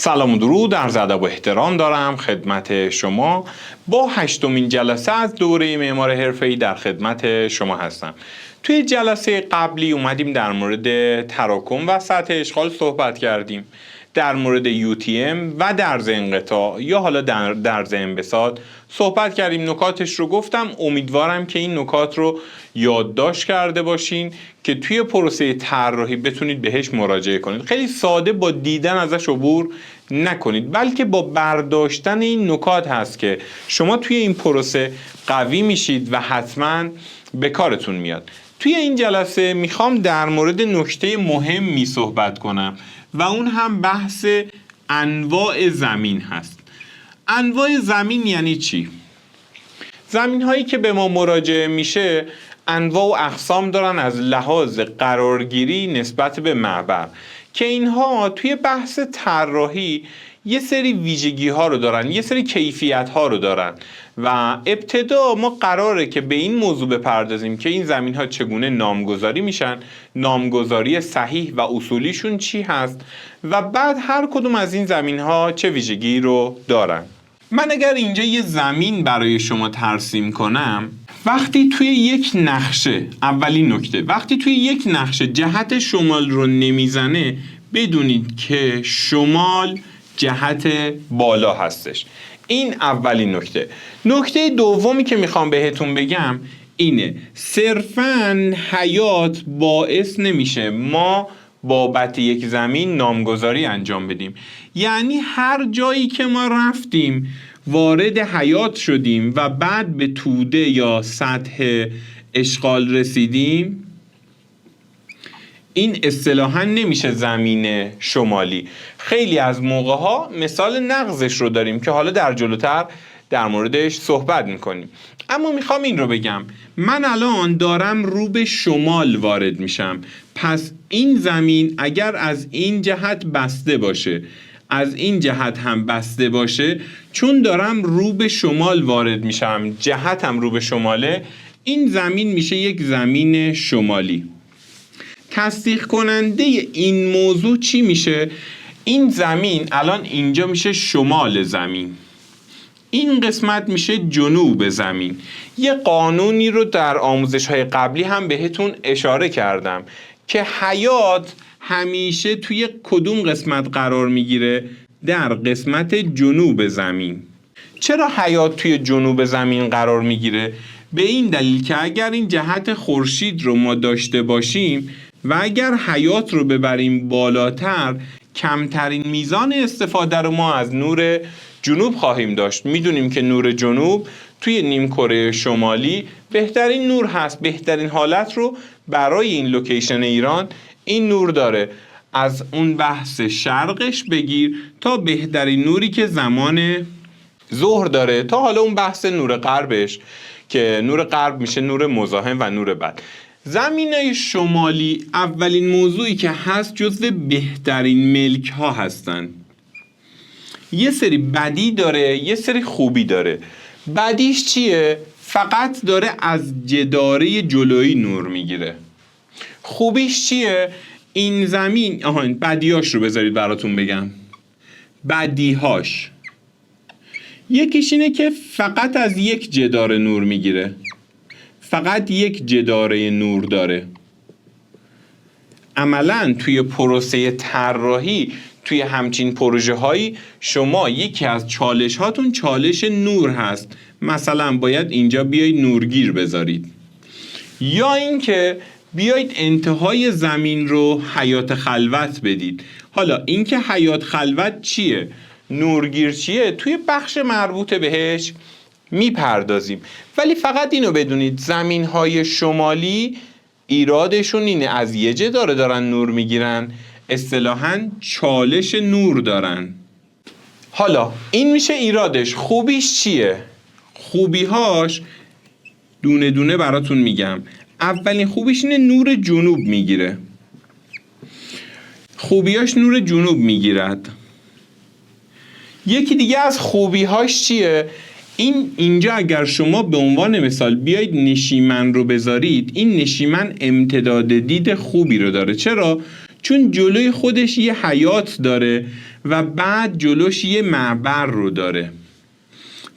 سلام و درود، عرض ادب و احترام دارم خدمت شما. با 8مین جلسه از دوره معمار حرفه‌ای در خدمت شما هستم. توی جلسه قبلی اومدیم در مورد تراکم و سطح اشغال صحبت کردیم، در مورد UTM و درز انقطاع یا حالا درز انبساط صحبت کردیم. نکاتش رو گفتم، امیدوارم که این نکات رو یادداشت کرده باشین که توی پروسه طراحی بتونید بهش مراجعه کنید. خیلی ساده با دیدن ازش عبور نکنید، بلکه با برداشتن این نکات هست که شما توی این پروسه قوی میشید و حتما به کارتون میاد. توی این جلسه میخوام در مورد نکته مهمی صحبت کنم و اون هم بحث انواع زمین هست. انواع زمین یعنی چی؟ زمین هایی که به ما مراجعه میشه انواع و اقسام دارن از لحاظ قرارگیری نسبت به معبر، که اینها توی بحث طراحی یه سری ویژگی ها رو دارن، یه سری کیفیت ها رو دارن و ابتدا ما قراره که به این موضوع بپردازیم که این زمین ها چگونه نامگذاری میشن، نامگذاری صحیح و اصولیشون چی هست و بعد هر کدوم از این زمین ها چه ویژگی رو دارن. من اگر اینجا یه زمین برای شما ترسیم کنم، وقتی توی یک نقشه، اولین نکته، وقتی توی یک نقشه جهت شمال رو نمیزنه، بدونید که شمال جهت بالا هستش. این اولین نکته. نکته دومی که میخوام بهتون بگم اینه، صرفاً حیات باعث نمیشه ما بابت یک زمین نامگذاری انجام بدیم. یعنی هر جایی که ما رفتیم وارد حیات شدیم و بعد به توده یا سطح اشغال رسیدیم، این اصطلاحاً نمیشه زمین شمالی. خیلی از موقع ها مثال نقضش رو داریم که حالا در جلوتر در موردش صحبت میکنیم. اما میخوام این رو بگم، من الان دارم رو به شمال وارد میشم، پس این زمین اگر از این جهت بسته باشه، از این جهت هم بسته باشه، چون دارم رو به شمال وارد میشم، جهتم رو به شماله، این زمین میشه یک زمین شمالی. تصدیق کننده این موضوع چی میشه؟ این زمین الان اینجا میشه شمال زمین، این قسمت میشه جنوب زمین. یه قانونی رو در آموزش‌های قبلی هم بهتون اشاره کردم که حیات همیشه توی کدوم قسمت قرار میگیره؟ در قسمت جنوب زمین. چرا حیات توی جنوب زمین قرار میگیره؟ به این دلیل که اگر این جهت خورشید رو ما داشته باشیم و اگر حیات رو ببریم بالاتر، کمترین میزان استفاده رو ما از نور جنوب خواهیم داشت. میدونیم که نور جنوب توی نیمکره شمالی بهترین نور هست، بهترین حالت رو برای این لوکیشن ایران این نور داره. از اون بحث شرقش بگیر تا بهترین نوری که زمان ظهر داره، تا حالا اون بحث نور غربش که نور غرب میشه نور مزاحم و نور بد. زمینای شمالی اولین موضوعی که هست جزو بهترین ملک ها هستن. یه سری بدی داره، یه سری خوبی داره. بدیش چیه؟ فقط داره از جداره جلویی نور میگیره. خوبیش چیه؟ این زمین، بدیهاش رو بذارید براتون بگم. بدیهاش یکیش اینه که فقط از یک جداره نور میگیره، فقط یک جداره نور داره. عملاً توی پروسه طراحی، توی همچین پروژه هایی، شما یکی از چالش هاتون چالش نور هست. مثلا باید اینجا بیایید نورگیر بذارید، یا اینکه بیایید انتهای زمین رو حیات خلوت بدید. حالا اینکه حیات خلوت چیه، نورگیر چیه، توی بخش مربوط بهش میپردازیم. ولی فقط اینو بدونید، زمین های شمالی ایرادشون اینه از یه جداره دارن نور میگیرن، اصطلاحاً چالش نور دارن. حالا این میشه ایرادش. خوبیش چیه؟ خوبیهاش دونه دونه براتون میگم. اولین خوبیش اینه نور جنوب میگیره. خوبیاش نور جنوب میگیرد. یکی دیگه از خوبیهاش چیه؟ اینجا اگر شما به عنوان مثال بیایید نشیمن رو بذارید، این نشیمن امتداد دید خوبی رو داره. چرا؟ چون جلوی خودش یه حیات داره و بعد جلوش یه معبر رو داره.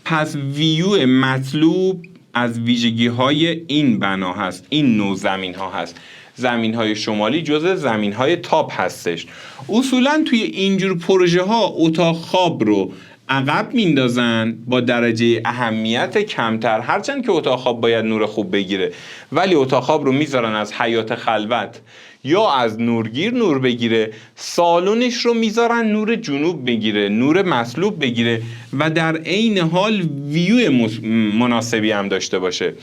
پس ویو مطلوب از ویژگی های این بنا هست، این نوع زمین ها هست. زمین های شمالی جزء زمین های تاپ هستش. اصولا توی اینجور پروژه ها اتاق خواب رو عقب میندازن با درجه اهمیت کمتر، هرچند که اتاق خواب باید نور خوب بگیره، ولی اتاق خواب رو میذارن از حیات خلوت یا از نورگیر نور بگیره، سالنش رو میذارن نور جنوب بگیره، نور مطلوب بگیره و در عین حال ویو مناسبی هم داشته باشه.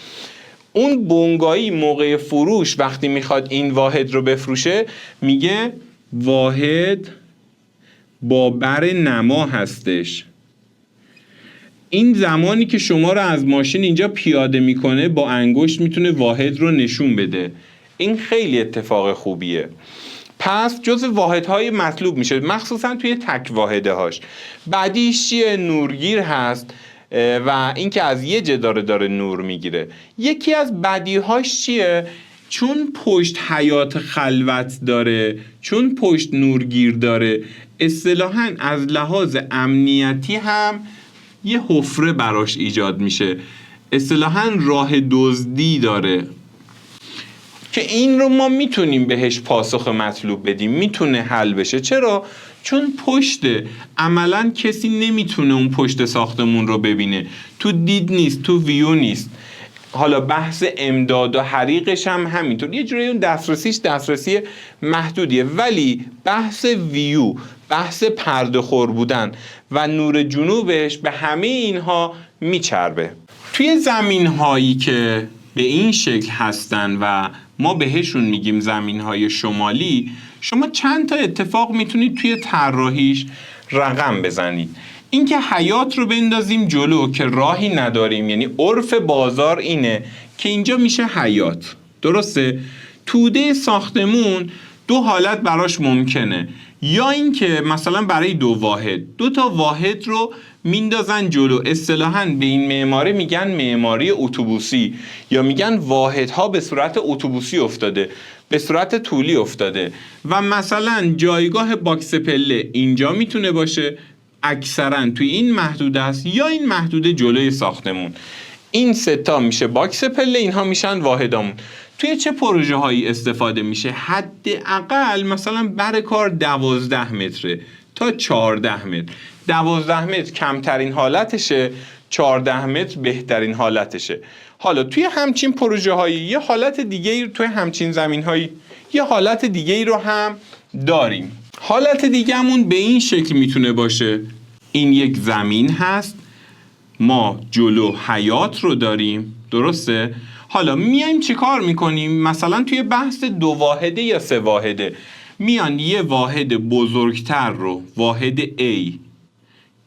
اون بنگاهی موقع فروش وقتی میخواد این واحد رو بفروشه میگه واحد با بر نما هستش. این زمانی که شما رو از ماشین اینجا پیاده میکنه با انگشت میتونه واحد رو نشون بده. این خیلی اتفاق خوبیه. پس جز واحدهای مطلوب میشه، مخصوصا توی تک واحده هاش. بعدیش چیه؟ نورگیر هست و این که از یه جداره داره نور میگیره. یکی از بعدیهاش چیه؟ چون پشت حیات خلوت داره، چون پشت نورگیر داره، اصطلاحاً از لحاظ امنیتی هم یه حفره براش ایجاد میشه، اصطلاحاً راه دزدی داره که این رو ما میتونیم بهش پاسخ مطلوب بدیم، میتونه حل بشه. چرا؟ چون پشته، عملاً کسی نمیتونه اون پشت ساختمون رو ببینه، تو دید نیست، تو ویو نیست. حالا بحث امداد و حریقش هم همینطور، یه جوری اون دسترسی محدودیه، ولی بحث ویو، بحث پرده خور بودن و نور جنوبش به همه اینها میچربه. توی زمین هایی که به این شکل هستن و ما بهشون میگیم زمین های شمالی، شما چند تا اتفاق میتونید توی طراحیش رقم بزنید. اینکه حیات رو بندازیم جلو که راهی نداریم، یعنی عرف بازار اینه که اینجا میشه حیات، درسته؟ توده ساختمون دو حالت براش ممکنه، یا اینکه مثلا برای دو تا واحد رو میندازن جلو، اصطلاحاً به این معماری میگن معماری اتوبوسی، یا میگن واحدها به صورت اتوبوسی افتاده، به صورت طولی افتاده و مثلا جایگاه باکس پله اینجا میتونه باشه، اکثرا توی این محدوده است، یا این محدوده جلوی ساختمون. این ستا میشه باکس پله، اینها میشن واحدامون. توی چه پروژه هایی استفاده میشه؟ حداقل مثلا بر کار 12 متره تا 14 متر. 12 متر کمترین حالتشه، 14 متر بهترین حالتشه. حالا توی همچین پروژه هایی یه حالت دیگه، توی همچین زمین هایی یه حالت دیگه رو هم داریم. حالت دیگه‌مون به این شکل میتونه باشه، این یک زمین هست، ما جلو حیات رو داریم، درسته؟ حالا میایم چی کار میکنیم؟ مثلا توی بحث 2 واحده یا 3 واحده میان یه واحد بزرگتر رو، واحد A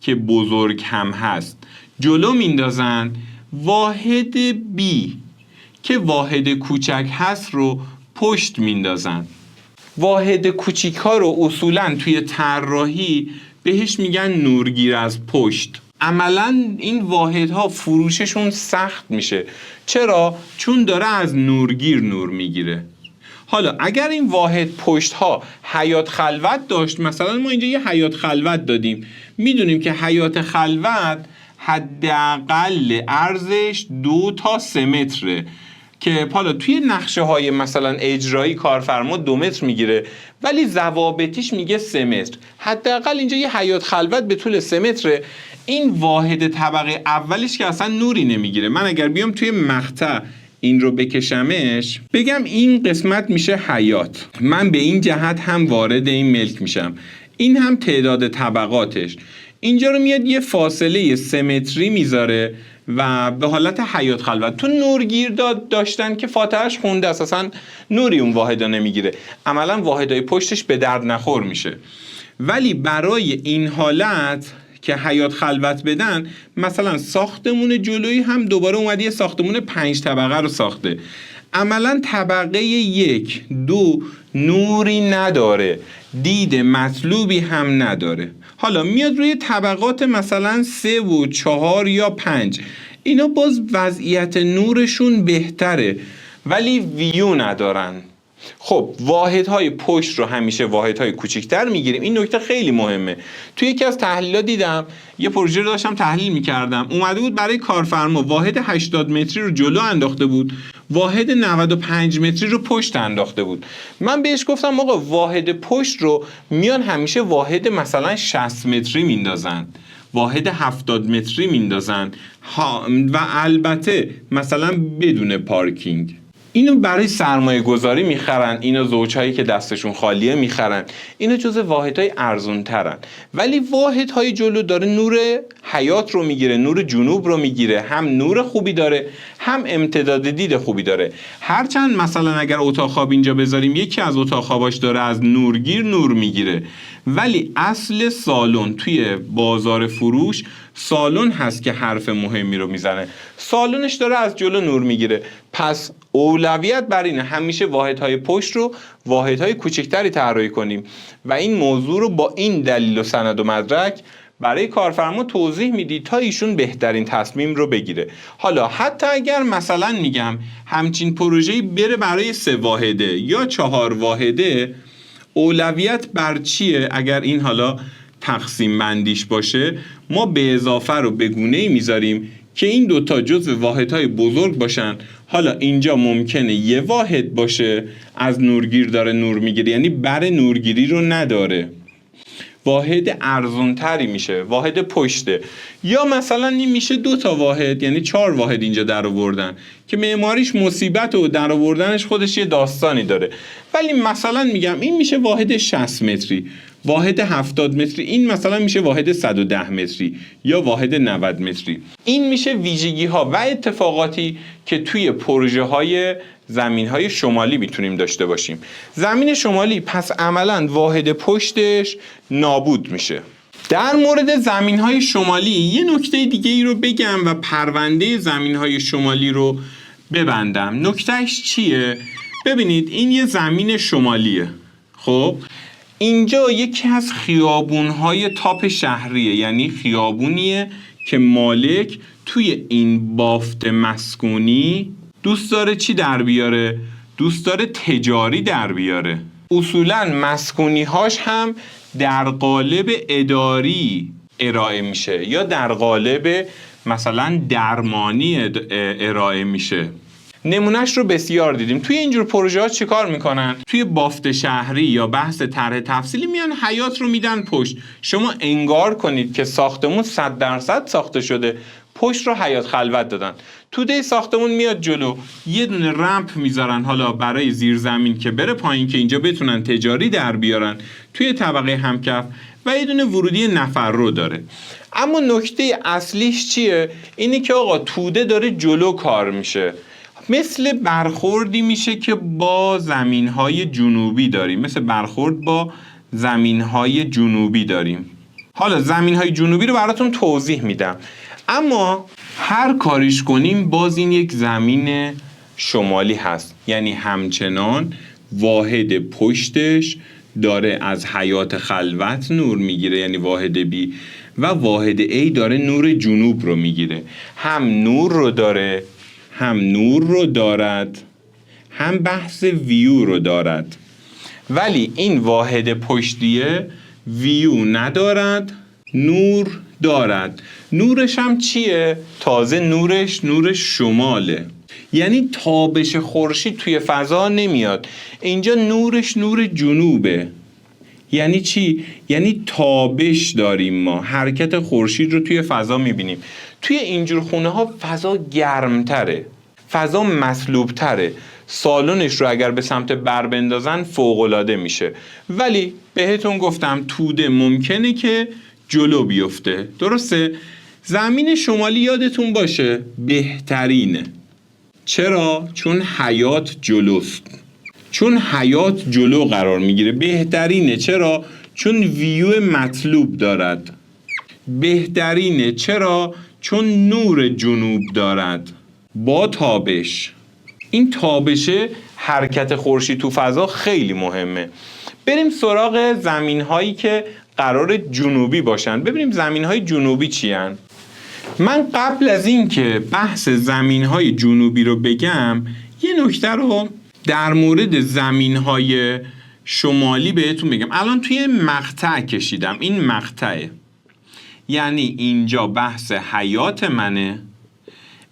که بزرگ هم هست، جلو میندازن، واحد B که واحد کوچک هست رو پشت میندازن. واحد کوچیک ها رو اصولاً توی طراحی بهش میگن نورگیر از پشت. عملاً این واحدها فروششون سخت میشه. چرا؟ چون داره از نورگیر نور میگیره. حالا اگر این واحد پشت ها حیات خلوت داشت، مثلا ما اینجا یه حیات خلوت دادیم، میدونیم که حیات خلوت حداقل عرضش 2 تا 3 متره، که حالا توی نقشه های مثلا اجرایی کارفرما 2 متر میگیره ولی ضوابطیش میگه 3 متر. حداقل اینجا یه حیات خلوت به طول 3 متره. این واحد طبقه اولش که اصلا نوری نمیگیره. من اگر بیام توی مقطع این رو بکشمش، بگم این قسمت میشه حیات، من به این جهت هم وارد این ملک میشم، این هم تعداد طبقاتش، اینجا رو میاد یه فاصله 3 متری میذاره و به حالت حیات خلوت. تو نورگیر داشتن که فاتحش خونده، اساسا نوری اون واحدا نمیگیره، عملا واحدای پشتش به درد نخور میشه. ولی برای این حالت که حیات خلوت بدن، مثلا ساختمون جلویی هم دوباره اومده یه ساختمون 5 طبقه رو ساخته، عملا طبقه 1 2 نوری نداره، دید مطلوبی هم نداره. حالا میاد روی طبقات مثلا 3 و 4 یا 5، اینا باز وضعیت نورشون بهتره ولی ویو ندارن، خب واحدهای پشت رو همیشه واحدهای کوچکتر میگیریم. این نکته خیلی مهمه. توی یکی از تحلیلات دیدم، یه پروژه رو داشتم تحلیل میکردم، اومده بود برای کارفرما واحد 80 متری رو جلو انداخته بود، واحد 95 متری رو پشت انداخته بود. من بهش گفتم آقا واحد پشت رو میان همیشه واحد مثلا 60 متری میندازن، واحد 70 متری میندازن و البته مثلا بدون پارکینگ. اینو برای سرمایه گذاری میخرن، اینو زوجهایی که دستشون خالیه میخرن، اینو جز واحدهای ارزون ترن. ولی واحدهای جلو داره نور حیات رو میگیره، نور جنوب رو میگیره، هم نور خوبی داره هم امتداد دید خوبی داره. هرچند مثلا اگر اتاق خواب اینجا بذاریم، یکی از اتاق خواباش داره از نورگیر نور میگیره، ولی اصل سالن توی بازار فروش سالن هست که حرف مهمی رو میزنه. سالنش داره از جلو نور میگیره، پس اولویت بر اینه همیشه واحدهای پشت رو واحدهای کوچکتری طراحی کنیم و این موضوع رو با این دلیل و سند و مدرک برای کارفرما توضیح میدی تا ایشون بهترین تصمیم رو بگیره. حالا حتی اگر مثلا میگم همچین پروژه‌ای بره برای 3 واحده یا 4 واحده، اولویت بر چیه؟ اگر این حالا تقسیم بندیش باشه، ما به اضافه رو به گونه‌ای میذاریم که این دوتا جزو واحدهای بزرگ باشن. حالا اینجا ممکنه یه واحد باشه از نورگیر داره نور میگیره، یعنی بر نورگیری رو نداره، واحد ارزونتری میشه، واحد پشته. یا مثلا این میشه 2 تا واحد، یعنی 4 واحد اینجا در آوردن که معماریش مصیبت و در آوردنش خودش یه داستانی داره. ولی مثلا میگم این میشه واحد 60 متری، واحد 70 متری، این مثلا میشه واحد 110 متری یا واحد 90 متری. این میشه ویژگی ها و اتفاقاتی که توی پروژه های زمین های شمالی میتونیم داشته باشیم. زمین شمالی پس عملاً واحد پشتش نابود میشه. در مورد زمین های شمالی یه نکته دیگه ای رو بگم و پرونده زمین های شمالی رو ببندم. نکتهش چیه؟ ببینید این یه زمین شمالیه. خب اینجا یکی از خیابون‌های تاپ شهریه، یعنی خیابونیه که مالک توی این بافت مسکونی دوست داره چی در بیاره؟ دوست داره تجاری در بیاره. اصولاً مسکونی‌هاش هم در قالب اداری ارائه میشه یا در قالب مثلا درمانی ارائه میشه. نمونهش رو بسیار دیدیم. توی اینجور پروژه ها چی کار میکنن؟ توی بافت شهری یا بحث طرح تفصیلی میان حیات رو میدن پشت. شما انگار کنید که ساختمون 100% ساخته شده، پشت رو حیات خلوت دادن. توده ساختمون میاد جلو، یه دونه رمپ میذارن حالا برای زیرزمین که بره پایین که اینجا بتونن تجاری در بیارن توی طبقه همکف، و یه دونه ورودی نفر رو داره. اما نکته اصلیش چیه؟ اینی که آقا توده داره جلو کار میشه، مثل برخوردی میشه که با زمینهای جنوبی داریم، مثل برخورد با زمینهای جنوبی داریم. حالا زمینهای جنوبی رو براتون توضیح میدم، اما هر کاریش کنیم باز این یک زمین شمالی هست، یعنی همچنان واحد پشتش داره از حیات خلوت نور میگیره، یعنی واحد B، و واحد A داره نور جنوب رو میگیره. هم نور رو داره، هم نور رو دارد، هم بحث ویو رو دارد. ولی این واحد پشتیه ویو ندارد، نور دارد. نورش هم چیه؟ تازه نورش نور شماله، یعنی تابش خورشید توی فضا نمیاد. اینجا نورش نور جنوبه. یعنی چی؟ یعنی تابش داریم، ما حرکت خورشید رو توی فضا میبینیم. توی اینجور خونه ها فضا گرمتره، فضا مسلوبتره. سالنش رو اگر به سمت بر بندازن فوق‌العاده میشه. ولی بهتون گفتم توده ممکنه که جلو بیفته. درسته؟ زمین شمالی یادتون باشه بهترینه. چرا؟ چون حیات جلوست، چون حیات جلو قرار میگیره. بهترینه. چرا؟ چون ویو مطلوب دارد. بهترینه. چرا؟ چون نور جنوب دارد با تابش. این تابشه حرکت خورشید تو فضا خیلی مهمه. بریم سراغ زمین هایی که قرار جنوبی باشن، ببینیم زمین های جنوبی چی هن. من قبل از این که بحث زمین های جنوبی رو بگم یه نکته رو در مورد زمین‌های شمالی بهتون بگم. الان توی مقطع کشیدم، این مقطعه، یعنی اینجا بحث حیات منه،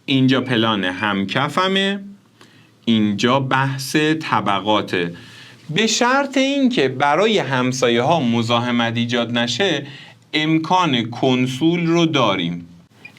اینجا پلان همکفمه، اینجا بحث طبقاته. به شرط این که برای همسایه ها مزاحمت ایجاد نشه امکان کنسول رو داریم.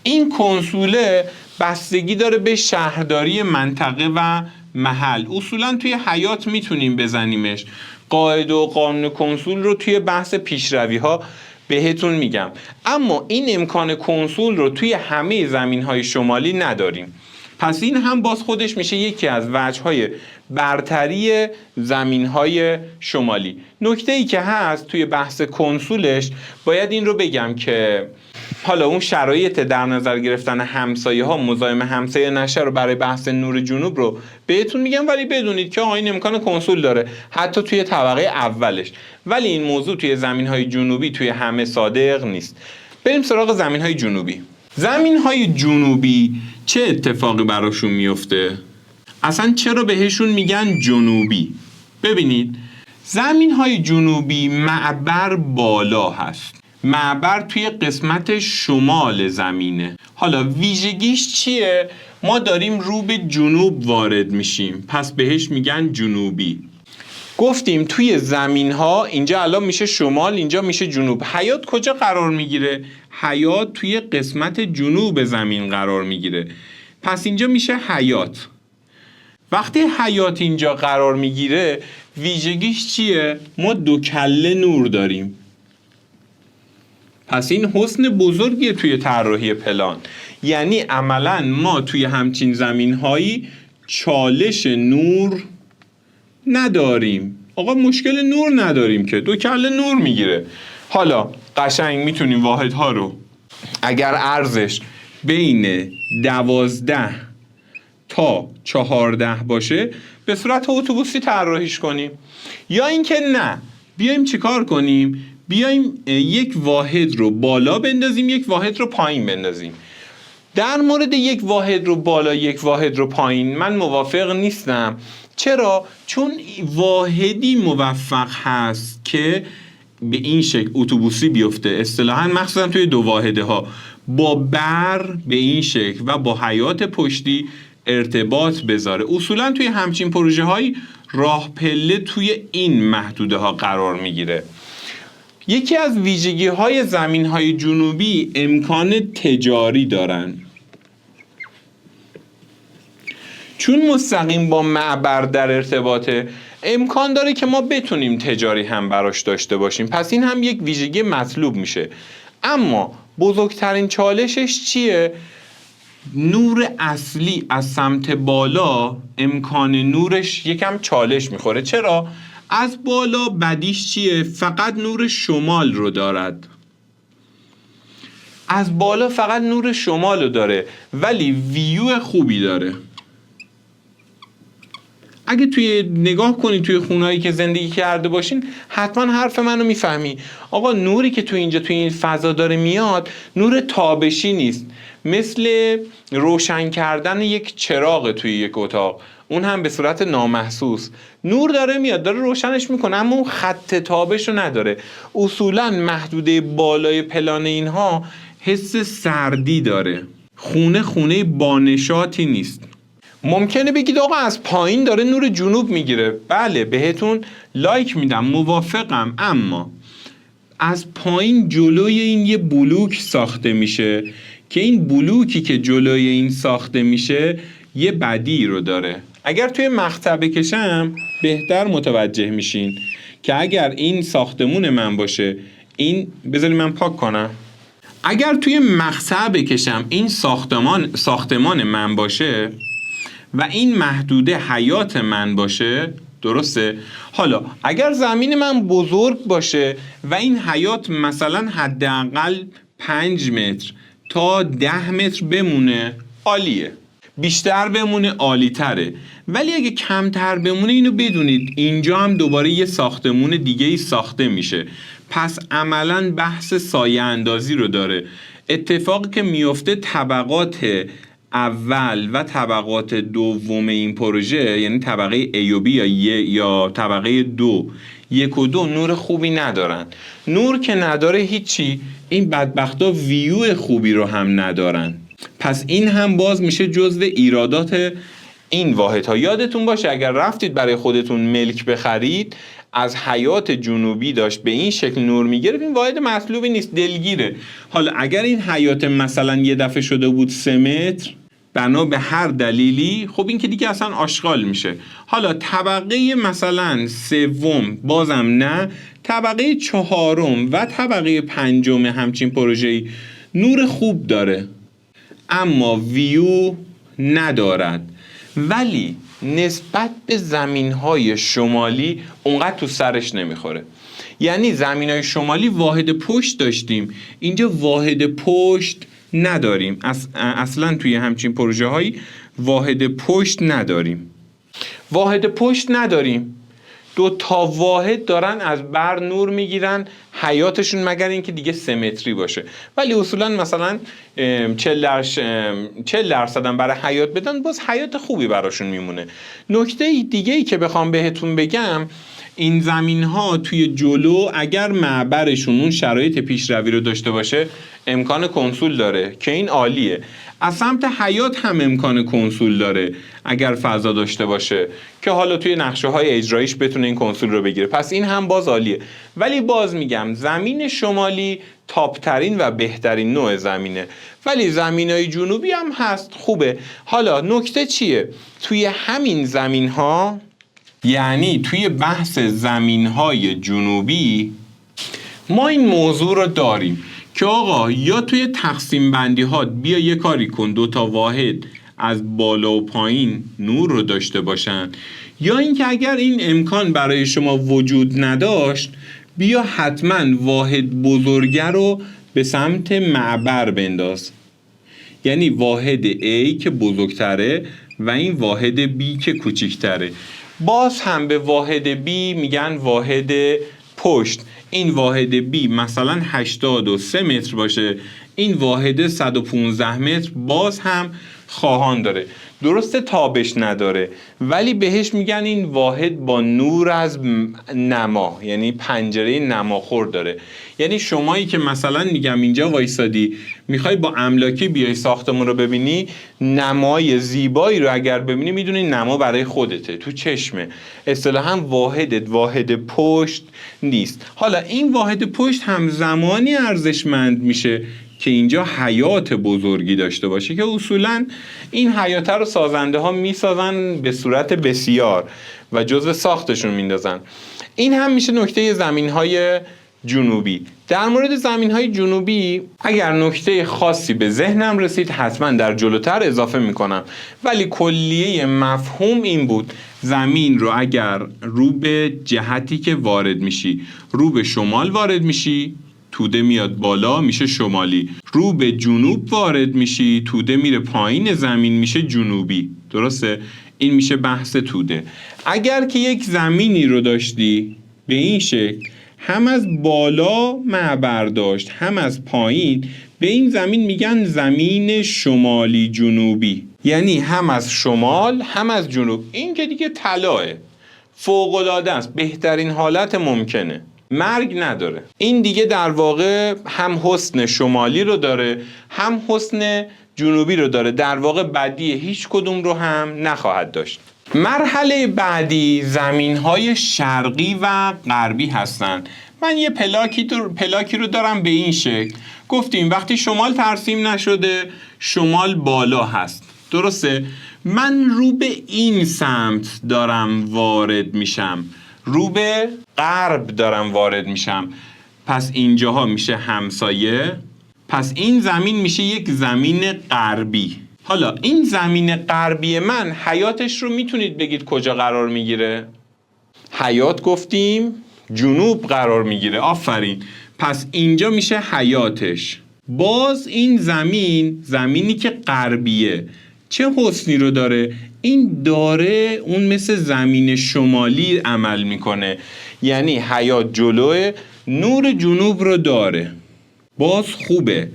این کنسوله بستگی داره به شهرداری منطقه و محل. اصولا توی حیات میتونیم بزنیمش. قاعده و قانون کنسول رو توی بحث پیشروی ها بهتون میگم. اما این امکان کنسول رو توی همه زمین‌های شمالی نداریم. پس این هم باز خودش میشه یکی از وجه‌های برتری زمین‌های شمالی. نکته‌ای که هست توی بحث کنسولش باید این رو بگم که حالا اون شرایط در نظر گرفتن همسایه ها مزاحم همسایه نشه رو برای بحث نور جنوب رو بهتون میگم، ولی بدونید که این امکان کنسول داره حتی توی طبقه اولش. ولی این موضوع توی زمین‌های جنوبی توی همه صادق نیست. بریم سراغ زمین‌های جنوبی. زمین‌های جنوبی چه اتفاقی براشون میفته؟ اصلا چرا بهشون میگن جنوبی؟ ببینید زمین‌های جنوبی معبر بالا هست. معبر توی قسمت شمال زمینه. حالا ویژگیش چیه؟ ما داریم رو به جنوب وارد میشیم، پس بهش میگن جنوبی. گفتیم توی زمین ها اینجا الان میشه شمال، اینجا میشه جنوب. حیات کجا قرار میگیره؟ حیات توی قسمت جنوب زمین قرار میگیره، پس اینجا میشه حیات. وقتی حیات اینجا قرار میگیره ویژگیش چیه؟ ما دو کله نور داریم. پس این حسن بزرگیه توی طراحی پلان. یعنی عملاً ما توی همچین زمین‌هایی چالش نور نداریم. آقا مشکل نور نداریم که دو کله نور میگیره. حالا قشنگ میتونیم واحدها رو اگر عرضش بین 12 تا 14 باشه به صورت اتوبوسی طراحیش کنیم، یا اینکه نه بیایم چیکار کنیم؟ بیایم یک واحد رو بالا بندازیم، یک واحد رو پایین بندازیم. در مورد یک واحد رو بالا یک واحد رو پایین من موافق نیستم. چرا؟ چون واحدی موفق هست که به این شکل اتوبوسی بیفته، اصطلاحاً مخصوصا توی دو واحده ها، با بر به این شکل و با حیات پشتی ارتباط بذاره. اصولا توی همچین پروژه های راه پله توی این محدوده ها قرار میگیره. یکی از ویژگی های زمین های جنوبی امکان تجاری دارن. چون مستقیم با معبر در ارتباطه امکان داره که ما بتونیم تجاری هم براش داشته باشیم، پس این هم یک ویژگی مطلوب میشه. اما بزرگترین چالشش چیه؟ نور اصلی از سمت بالا امکان نورش یکم چالش میخوره. چرا؟ از بالا بدیش چیه؟ فقط نور شمال رو دارد. از بالا فقط نور شمال رو داره ولی ویو خوبی داره. اگه توی نگاه کنی توی خونهایی که زندگی کرده باشین حتما حرف منو میفهمی. آقا نوری که توی اینجا توی این فضا داره میاد نور تابشی نیست، مثل روشن کردن یک چراغ توی یک اتاق، اون هم به صورت نامحسوس. نور داره میاد داره روشنش میکنه اما اون خط تابش رو نداره. اصولا محدوده بالای پلان اینها حس سردی داره. خونه بانشاتی نیست. ممکنه بگید آقا از پایین داره نور جنوب میگیره. بله بهتون لایک میدم، موافقم، اما از پایین جلوی این یه بلوک ساخته میشه که این بلوکی که جلوی این ساخته میشه یه بدی رو داره. اگر توی مقطع بکشم بهتر متوجه میشین که اگر این ساختمون من باشه، این بذارید من پاک کنم، اگر توی مقطع بکشم این ساختمان من باشه و این محدوده حیات من باشه، درسته؟ حالا اگر زمین من بزرگ باشه و این حیات مثلا حداقل 5 متر تا 10 متر بمونه عالیه، بیشتر بمونه عالی تره. ولی اگه کمتر بمونه اینو بدونید اینجا هم دوباره یه ساختمون دیگه ای ساخته میشه، پس عملاً بحث سایه اندازی رو داره. اتفاقی که میفته طبقات اول و طبقات دوم این پروژه، یعنی طبقه A و B یا طبقه 2 1 و 2 نور خوبی ندارن. نور که نداره هیچی، این بدبختا ویو خوبی رو هم ندارن. پس این هم باز میشه جزو ایرادات این واحدها. یادتون باشه اگر رفتید برای خودتون ملک بخرید، از حیات جنوبی داشت به این شکل نور میگرفت، این واحد مطلوبی نیست، دلگیره. حالا اگر این حیات مثلا یه دفعه شده بود 3 متر بنا به هر دلیلی، خب این که دیگه اصلا آشغال میشه. حالا طبقه مثلا 3 بازم نه، طبقه 4 و طبقه 5 همچین پروژه‌ای نور خوب داره اما ویو ندارد، ولی نسبت به زمین‌های شمالی اونقدر تو سرش نمیخوره. یعنی زمین‌های شمالی واحد پشت داشتیم، اینجا واحد پشت نداریم. اصلا توی همچین پروژه هایی واحد پشت نداریم. دو تا واحد دارن از بر نور میگیرن، حیاتشون مگر اینکه دیگه 3 متری باشه، ولی اصولا مثلا 40% برای حیات بدن، باز حیات خوبی براشون میمونه. نکته دیگه ای که بخوام بهتون بگم، این زمین ها توی جلو اگر معبرشون اون شرایط پیشروی رو داشته باشه امکان کنسول داره که این عالیه. از سمت حیات هم امکان کنسول داره اگر فضا داشته باشه که حالا توی نقشه های اجراییش بتونه این کنسول رو بگیره، پس این هم باز عالیه. ولی باز میگم زمین شمالی تاپترین و بهترین نوع زمینه، ولی زمینای جنوبی هم هست خوبه. حالا نکته چیه؟ توی همین زمین ها، یعنی توی بحث زمین‌های جنوبی، ما این موضوع رو داریم که آقا یا توی تقسیم بندی ها بیا یه کاری کن 2 تا واحد از بالا و پایین نور رو داشته باشن، یا اینکه اگر این امکان برای شما وجود نداشت بیا حتما واحد بزرگه رو به سمت معبر بنداز، یعنی واحد A که بزرگتره و این واحد B که کوچیکتره. باز هم به واحد B میگن واحد پشت. این واحد B مثلا 83 متر باشه، این واحد 115 متر باز هم خواهان داره. درسته تابش نداره، ولی بهش میگن این واحد با نور از نما، یعنی پنجره نماخور داره. یعنی شمایی که مثلا میگم اینجا وایسادی میخوای با املاکی بیای ساختمون رو ببینی، نمای زیبایی رو اگر ببینی میدونی نما برای خودته، تو چشمه. اصطلاحاً واحد پشت نیست. حالا این واحد پشت هم زمانی ارزشمند میشه که اینجا حیات بزرگی داشته باشه که اصولاً این حیات رو سازنده ها میسازن به صورت بسیار و جزء ساختشون میندازن. این هم میشه نکته زمین‌های جنوبی. در مورد زمین‌های جنوبی اگر نکته خاصی به ذهنم رسید حتما در جلوتر اضافه میکنم، ولی کلیه مفهوم این بود: زمین رو اگر رو به جهتی که وارد میشی، رو به شمال وارد میشی، توده میاد بالا میشه شمالی، رو به جنوب وارد میشی، توده میره پایین زمین میشه جنوبی. درسته؟ این میشه بحث توده. اگر که یک زمینی رو داشتی به این شکل، هم از بالا معبر داشت هم از پایین، به این زمین میگن زمین شمالی جنوبی، یعنی هم از شمال هم از جنوب. این که دیگه طلاه، فوق‌العاده است، بهترین حالت ممکنه، مرگ نداره. این دیگه در واقع هم حسن شمالی رو داره هم حسن جنوبی رو داره، در واقع بدی هیچ کدوم رو هم نخواهد داشت. مرحله بعدی زمین‌های شرقی و غربی هستن. من یه پلاکی رو دارم به این شکل. گفتیم وقتی شمال ترسیم نشده شمال بالا هست، درسته؟ من رو به این سمت دارم وارد میشم، رو به غرب دارم وارد میشم، پس اینجاها میشه همسایه، پس این زمین میشه یک زمین غربی. حالا این زمین غربی من حیاتش رو میتونید بگید کجا قرار میگیره؟ حیات گفتیم جنوب قرار میگیره، آفرین. پس اینجا میشه حیاتش. باز این زمینی که غربیه چه حسنی رو داره؟ این داره اون مثل زمین شمالی عمل میکنه، یعنی حیات جلوه، نور جنوب رو داره. باز خوبه،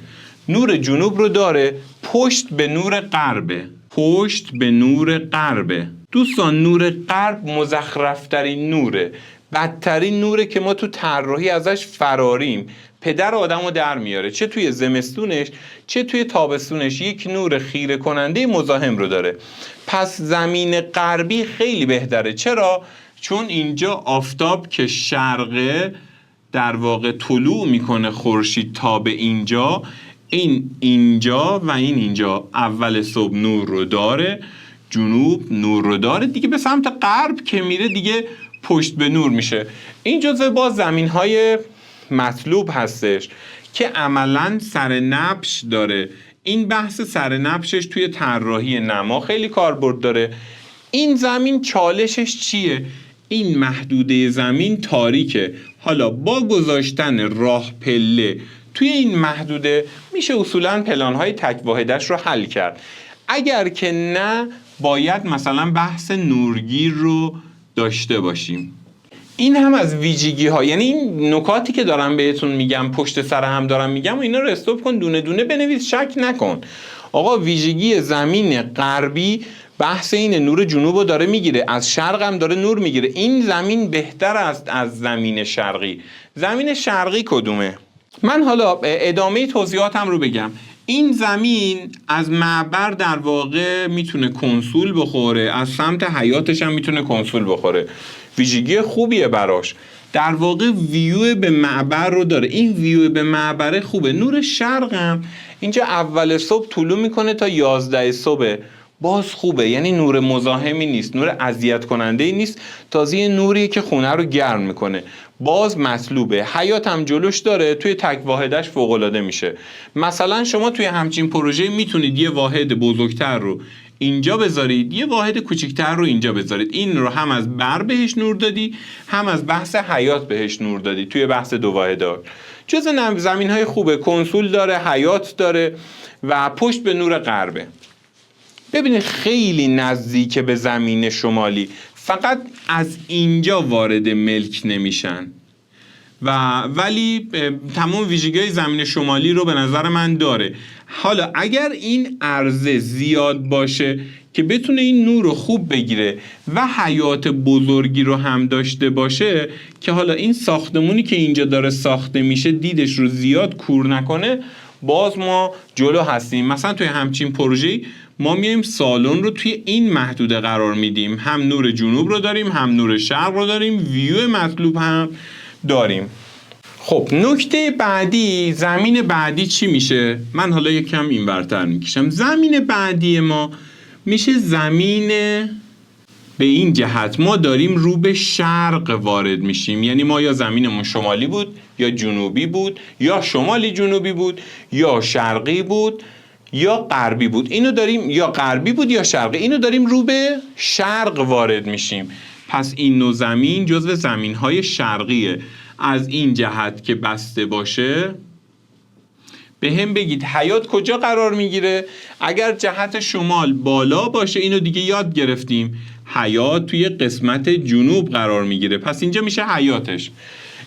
نور جنوب رو داره، پشت به نور غربه. پشت به نور غربه. دوستان نور غرب مزخرفترین نوره، بدترین نوره که ما تو طراحی ازش فراریم. پدر آدمو در میاره، چه توی زمستونش چه توی تابستونش یک نور خیره کننده مزاحم رو داره. پس زمین غربی خیلی بهتره. چرا؟ چون اینجا آفتاب که شرقه در واقع طلوع میکنه خورشید تا به اینجا، اینجا و اینجا اول صبح نور رو داره، جنوب نور رو داره دیگه، به سمت غرب که میره دیگه پشت به نور میشه. این جزء با زمین‌های مطلوب هستش که عملاً سرنبش داره. این بحث سرنبشش توی طراحی نما خیلی کاربرد داره. این زمین چالشش چیه؟ این محدوده زمین تاریکه. حالا با گذاشتن راه پله توی این محدوده میشه اصولاً پلان‌های تک واحدش رو حل کرد. اگر که نه باید مثلا بحث نورگیر رو داشته باشیم. این هم از ویژگی ها، یعنی این نکاتی که دارم بهتون میگم پشت سر هم دارم میگم و اینا رو استوب کن، دونه دونه بنویس، شک نکن. آقا ویژگی زمین غربی بحث این نور جنوب رو داره میگیره، از شرق هم داره نور میگیره. این زمین بهتر است از زمین شرقی. زمین شرقی کدومه؟ من حالا ادامه توضیحاتم رو بگم. این زمین از معبر در واقع میتونه کنسول بخوره، از سمت حیاتش هم میتونه کنسول بخوره. ویژگی خوبیه براش. در واقع ویو به معبر رو داره. این ویو به معبر خوبه. نور شرق هم اینجا اول صبح طلوع میکنه تا 11 صبح، باز خوبه. یعنی نور مزاحمی نیست، نور اذیت کننده نیست، تازه نوریه که خونه رو گرم میکنه، باز مطلوبه. حیات هم جلوش داره، توی تک واحدش فوق العاده میشه. مثلا شما توی همچین پروژه میتونید یه واحد بزرگتر رو اینجا بذارید، یه واحد کوچیکتر رو اینجا بذارید. این رو هم از بر بهش نور دادی، هم از بحث حیات بهش نور دادی توی بحث دو واحدار. جزء زمین‌های خوبه، کنسول داره، حیات داره و پشت به نور غربه. ببینید خیلی نزدیک به زمین شمالی، فقط از اینجا وارد ملک نمیشن ولی تمام ویژگی‌های زمین شمالی رو به نظر من داره. حالا اگر این عرضه زیاد باشه که بتونه این نور رو خوب بگیره و حیات بزرگی رو هم داشته باشه که حالا این ساختمونی که اینجا داره ساخته میشه دیدش رو زیاد کور نکنه، باز ما جلو هستیم. مثلا توی همچین پروژه‌ای ما میایم سالن رو توی این محدوده قرار میدیم، هم نور جنوب رو داریم هم نور شرق رو داریم، ویو مطلوب هم داریم. خب نکته بعدی، زمین بعدی چی میشه؟ من حالا یکم این ورتر میکشم. زمین بعدی ما میشه زمین به این جهت ما داریم رو به شرق وارد میشیم. یعنی ما یا زمینمون شمالی بود یا جنوبی بود یا شمالی جنوبی بود یا شرقی بود یا غربی بود. اینو داریم، یا غربی بود یا شرقی، اینو داریم رو به شرق وارد میشیم. پس این نوع زمین جزو زمین‌های شرقیه. از این جهت که بسته باشه به هم بگید حیات کجا قرار میگیره؟ اگر جهت شمال بالا باشه اینو دیگه یاد گرفتیم، حیات توی قسمت جنوب قرار میگیره، پس اینجا میشه حیاتش.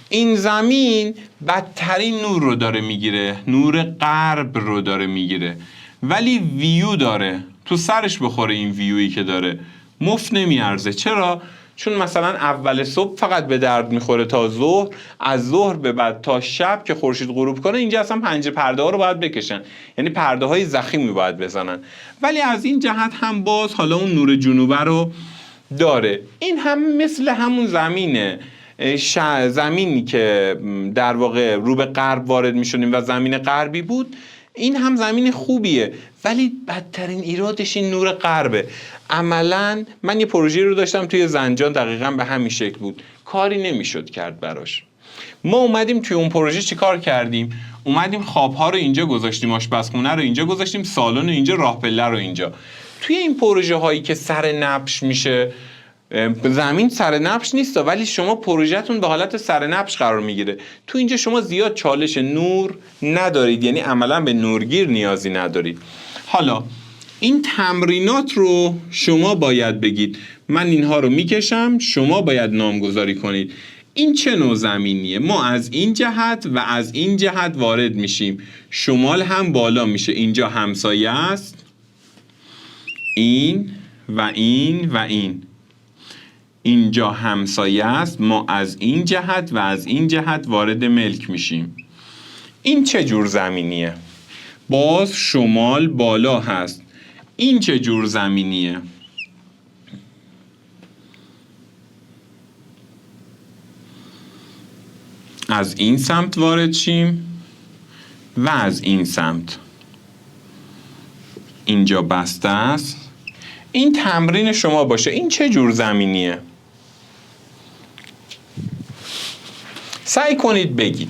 این زمین بدترین نور رو داره میگیره، نور غرب رو داره میگیره، ولی ویو داره، تو سرش بخوره. این ویویی که داره مفت نمیارزه. چرا؟ چون مثلا اول صبح فقط به درد میخوره تا ظهر، از ظهر به بعد تا شب که خورشید غروب کنه اینجا اصلا پنجره پرده ها رو باید بکشن، یعنی پرده های ضخیمی باید بزنن. ولی از این جهت هم باز حالا اون نور جنوبه رو داره. این هم مثل همون زمینه، زمینی که در واقع رو به غرب وارد میشونیم و زمین غربی بود، این هم زمین خوبیه، ولی بدترین ایرادش این نور غربه. عملاً من یه پروژه رو داشتم توی زنجان، دقیقاً به همین شکل بود، کاری نمیشد کرد براش. ما اومدیم توی اون پروژه چی کار کردیم؟ اومدیم خوابها رو اینجا گذاشتیم، آشپزخونه رو اینجا گذاشتیم، سالن رو اینجا، راه پله رو اینجا. توی این پروژه هایی که سر نبش میشه، زمین سر نبش نیست ولی شما پروژهتون به حالت سر نبش قرار میگیره. تو اینجا شما زیاد چالش نور ندارید، یعنی عملا به نورگیر نیازی ندارید. حالا این تمرینات رو شما باید بگید، من اینها رو میکشم، شما باید نامگذاری کنید. این چه نوع زمینیه؟ ما از این جهت و از این جهت وارد میشیم. شمال هم بالا میشه، اینجا همسایه است، این و این و این. اینجا همسایه است، ما از این جهت و از این جهت وارد ملک میشیم. این چه جور زمینیه؟ باز شمال بالا هست. این چه جور زمینیه؟ از این سمت وارد شیم و از این سمت. اینجا بسته است. این تمرین شما باشه. این چه جور زمینیه؟ سعی کنید بگید.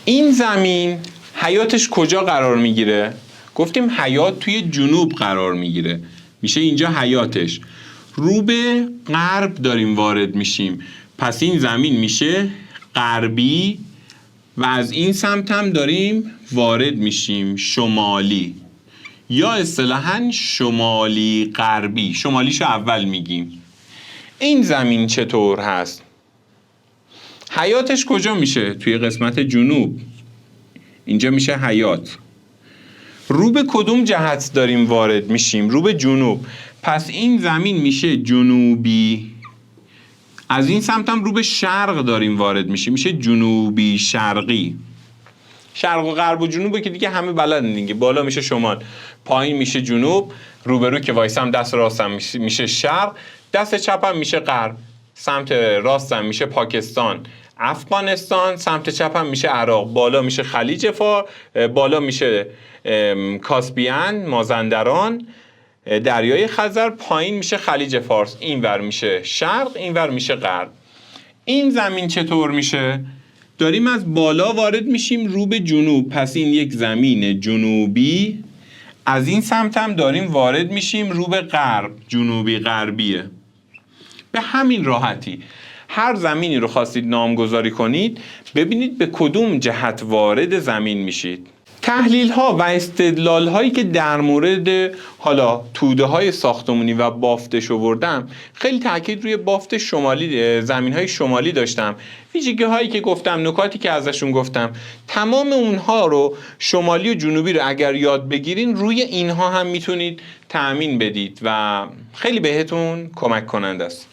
این زمین حیاتش کجا قرار میگیره؟ گفتیم حیات توی جنوب قرار میگیره، میشه اینجا حیاتش. رو به غرب داریم وارد میشیم، پس این زمین میشه غربی و از این سمت هم داریم وارد میشیم شمالی، یا اصطلاحاً شمالی غربی. شمالیشو اول میگیم. این زمین چطور هست؟ حیاتش کجا میشه؟ توی قسمت جنوب. اینجا میشه حیات. رو به کدوم جهت داریم وارد میشیم؟ رو به جنوب. پس این زمین میشه جنوبی. از این سمت هم رو به شرق داریم وارد میشیم، میشه جنوبی شرقی. شرق و غرب و جنوب که دیگه همه بلدن دیگه. بالا میشه شمال، پایین میشه جنوب، روبرو که وایسم دست راستم میشه شرق، دست چپم میشه غرب، سمت راستم میشه پاکستان، افغانستان، سمت چپم میشه عراق. بالا میشه خلیج بالا میشه کاسپیان، مازندران، دریای خزر، پایین میشه خلیج فارس. اینور میشه شرق، اینور میشه غرب. این زمین چطور میشه؟ داریم از بالا وارد میشیم رو به جنوب، پس این یک زمین جنوبی. از این سمت هم داریم وارد میشیم رو به غرب، جنوبی غربیه. به همین راحتی هر زمینی رو خواستید نامگذاری کنید، ببینید به کدوم جهت وارد زمین میشید. تحلیل ها و استدلال هایی که در مورد حالا توده های ساختمانی و بافتش آوردم، خیلی تاکید روی بافت شمالی، زمین های شمالی داشتم. ویژگی هایی که گفتم، نکاتی که ازشون گفتم، تمام اونها رو، شمالی و جنوبی رو اگر یاد بگیرین، روی اینها هم میتونید تأمین بدید و خیلی بهتون کمک کننده است.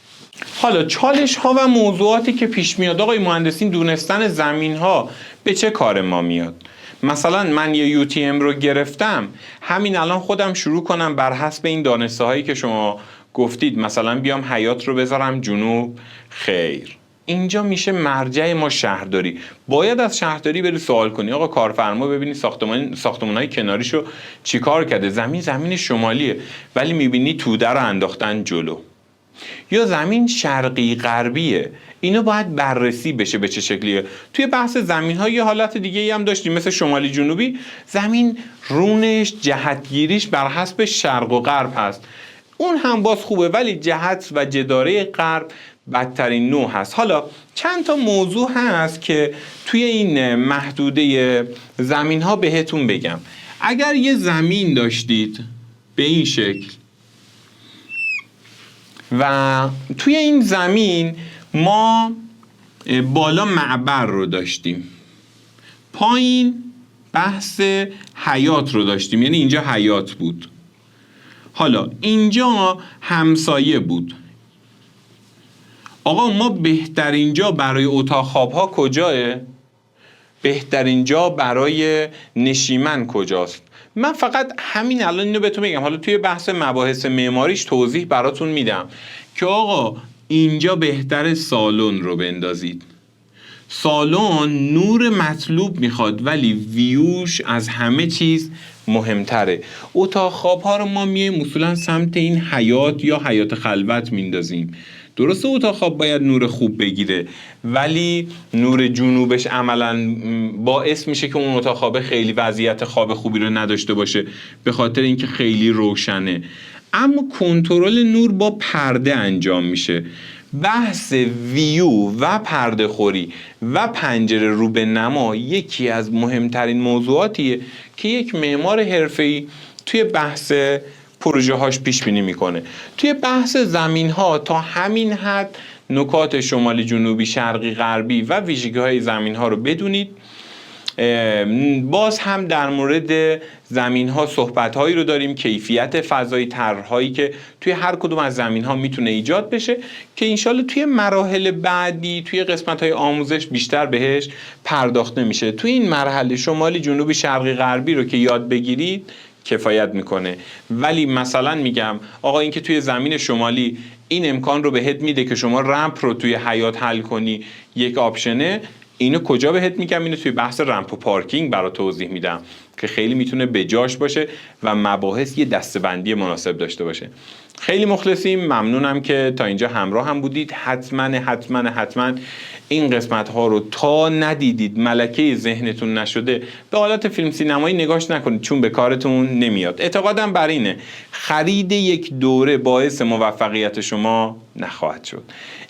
حالا چالش ها و موضوعاتی که پیش میاد. آقای مهندسین، دونستن زمین ها به چه کار ما میاد؟ مثلا من یه UTM رو گرفتم، همین الان خودم شروع کنم بر حسب این دانسته هایی که شما گفتید، مثلا بیام حیات رو بذارم جنوب؟ خیر. اینجا میشه مرجع ما شهرداری. باید از شهرداری بری سوال کنی، آقا کارفرما ببینی ساختمان‌های کناریشو چیکار کرده؟ زمین شمالیه ولی میبینی توده رو انداختن جلو، یا زمین شرقی غربیه. اینو باید بررسی بشه به چه شکلیه. توی بحث زمین ها یه حالت دیگه ای هم داشتیم، مثل شمالی جنوبی. زمین رونش، جهتگیریش بر حسب شرق و غرب هست، اون هم باز خوبه، ولی جهت و جداره غرب بدترین نوع هست. حالا چند تا موضوع هست که توی این محدوده زمین ها بهتون بگم. اگر یه زمین داشتید به این شکل و توی این زمین ما بالا معبر رو داشتیم، پایین بحث حیات رو داشتیم، یعنی اینجا حیات بود. حالا اینجا همسایه بود. آقا ما بهترین جا برای اتاق خواب‌ها کجاه؟ بهترین جا برای نشیمن کجاست؟ من فقط همین الان اینو بهتون بگم. حالا توی بحث مباحث معماریش توضیح براتون میدم که آقا اینجا بهتر سالن رو بندازید. سالن نور مطلوب میخواد ولی ویوش از همه چیز مهمتره. اتاق خواب‌ها رو ما میایم اصولا سمت این حیات یا حیات خلوت میندازیم. درسته اتاق خواب باید نور خوب بگیره، ولی نور جنوبش عملاً باعث میشه که اون اتاق خواب خیلی وضعیت خواب خوبی رو نداشته باشه، به خاطر اینکه خیلی روشنه. اما کنترل نور با پرده انجام میشه. بحث ویو و پرده خوری و پنجره رو به نما یکی از مهمترین موضوعاتیه که یک معمار حرفه‌ای توی بحث پروژه هاش پیش بینی میکنه. توی بحث زمین ها تا همین حد نکات شمالی جنوبی شرقی غربی و ویژگی های زمین ها رو بدونید. باز هم در مورد زمین ها صحبت هایی رو داریم، کیفیت فضایی، طرح‌هایی که توی هر کدوم از زمین ها میتونه ایجاد بشه که انشالله توی مراحل بعدی توی قسمت های آموزش بیشتر بهش پرداخته میشه. توی این مرحله شمالی جنوبی شرقی غربی رو که یاد بگیرید کفایت میکنه. ولی مثلا میگم آقا این که توی زمین شمالی این امکان رو بهت میده که شما رمپ رو توی حیاط حل کنی، یک آپشنه. اینو کجا بهت میگم؟ اینو توی بحث رمپ و پارکینگ برات توضیح میدم که خیلی میتونه بجاش باشه و مباحث یه دسته‌بندی مناسب داشته باشه. خیلی مخلصیم، ممنونم که تا اینجا همراه هم بودید. حتما این قسمت ها رو تا ندیدید، ملکه ذهنتون نشده، به حالت فیلم سینمایی نگاش نکنید چون به کارتون نمیاد. اعتقادم بر اینه خرید یک دوره باعث موفقیت شما نخواهد شد.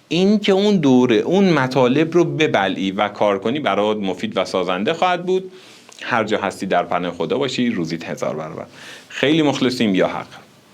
این که اون دوره اون مطالب رو ببلعی و کار کنی برات مفید و سازنده خواهد بود. هر جا هستی در پناه خدا باشی، روزیت 1000 برابر. خیلی مخلصیم. یا حق.